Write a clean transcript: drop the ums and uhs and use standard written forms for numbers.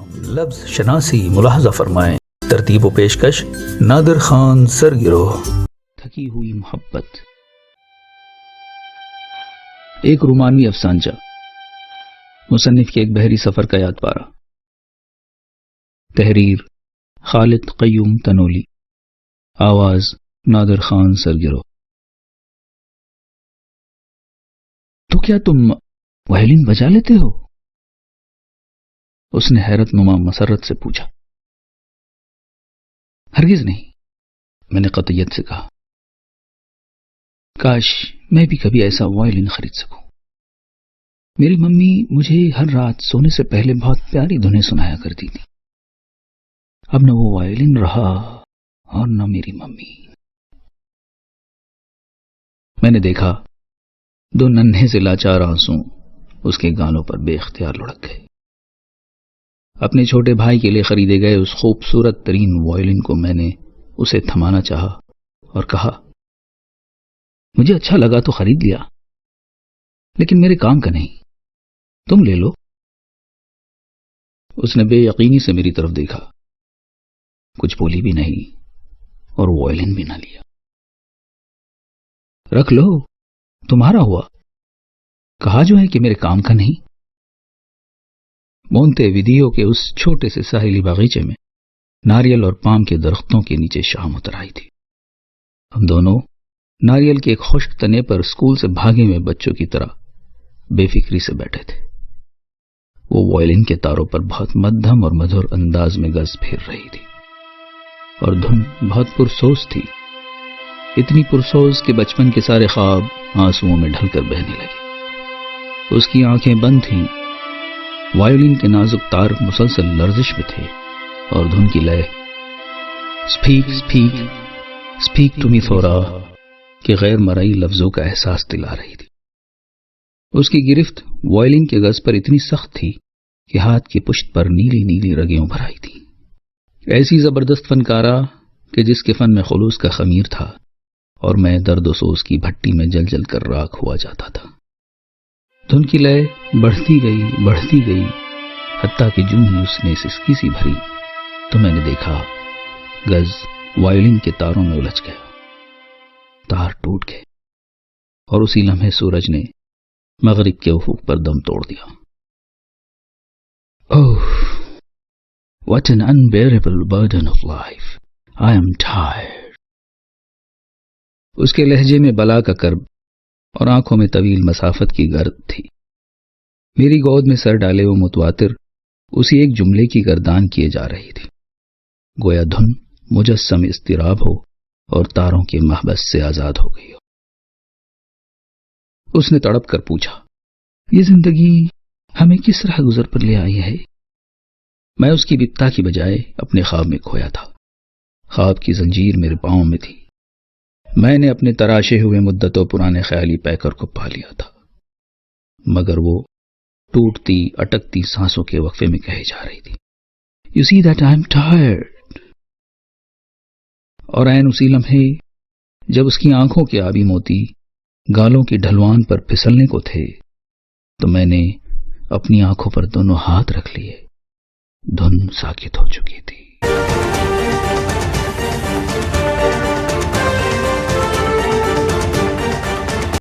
لفظ شناسی ملاحظہ فرمائیں. ترتیب و پیشکش نادر خان سرگرو. تھکی ہوئی محبت. ایک رومانوی افسانچہ، مصنف کے ایک بحری سفر کا یاد پارہ. تحریر خالد قیوم تنولی. آواز نادر خان سرگرو. تو کیا تم وائلن بجا لیتے ہو؟ اس نے حیرت نما مسرت سے پوچھا. ہرگز نہیں، میں نے قطعیت سے کہا. کاش میں بھی کبھی ایسا وائلن خرید سکوں. میری ممی مجھے ہر رات سونے سے پہلے بہت پیاری دھنیں سنایا کرتی تھی. اب نہ وہ وائلن رہا اور نہ میری ممی. میں نے دیکھا دو ننھے سے لاچار آنسو اس کے گالوں پر بے اختیار لڑک گئے. اپنے چھوٹے بھائی کے لیے خریدے گئے اس خوبصورت ترین وائلن کو میں نے اسے تھمانا چاہا اور کہا، مجھے اچھا لگا تو خرید لیا، لیکن میرے کام کا نہیں، تم لے لو. اس نے بے یقینی سے میری طرف دیکھا، کچھ بولی بھی نہیں اور وائلن بھی نہ لیا. رکھ لو، تمہارا ہوا، کہا جو ہے کہ میرے کام کا نہیں. مونتے ویدیو کے اس چھوٹے سے ساحلی باغیچے میں ناریل اور پام کے درختوں کے نیچے شام اتر آئی تھی. ہم دونوں ناریل کے ایک خشک تنے پر اسکول سے بھاگے ہوئے بچوں کی طرح بے فکری سے بیٹھے تھے. وہ وائلن کے تاروں پر بہت مدھم اور مدھر انداز میں گز پھیر رہی تھی اور دھن بہت پرسوز تھی، اتنی پرسوز کہ بچپن کے سارے خواب آنسوؤں میں ڈھل کر بہنے لگے. اس کی آنکھیں بند تھیں، وائلن کے نازک تار مسلسل لرزش میں تھے اور دھن کی لے speak speak speak to me تھورا کے غیر مرئی لفظوں کا احساس دلا رہی تھی. اس کی گرفت وائلن کے گز پر اتنی سخت تھی کہ ہاتھ کی پشت پر نیلی نیلی رگیں ابھر آئی تھیں. ایسی زبردست فنکارہ کہ جس کے فن میں خلوص کا خمیر تھا اور میں درد و سوز کی بھٹی میں جل جل کر راکھ ہوا جاتا تھا. دھن کی لے بڑھتی گئی حتیٰ کہ جوں ہی اس نے سسکی سی بھری تو میں نے دیکھا گز وائلن کے تاروں میں الجھ گیا، تار ٹوٹ گئے اور اسی لمحے سورج نے مغرب کے افق پر دم توڑ دیا. اوہ what an unbearable burden of life. I am tired. اس کے لہجے میں بلا کا کرب اور آنکھوں میں طویل مسافت کی گرد تھی. میری گود میں سر ڈالے وہ متواتر اسی ایک جملے کی گردان کیے جا رہی تھی، گویا دھن مجسم اضطراب ہو اور تاروں کے محبس سے آزاد ہو گئی ہو. اس نے تڑپ کر پوچھا، یہ زندگی ہمیں کس طرح گزر پر لے آئی ہے؟ میں اس کی بپتا کی بجائے اپنے خواب میں کھویا تھا. خواب کی زنجیر میرے پاؤں میں تھی. میں نے اپنے تراشے ہوئے مدتوں پرانے خیالی پیکر کو پا لیا تھا، مگر وہ ٹوٹتی اٹکتی سانسوں کے وقفے میں کہے جا رہی تھی، You see that I'm tired. اور عین اسی لمحے جب اس کی آنکھوں کے آبی موتی گالوں کی ڈھلوان پر پھسلنے کو تھے تو میں نے اپنی آنکھوں پر دونوں ہاتھ رکھ لیے. دھن ساکت ہو چکی تھی.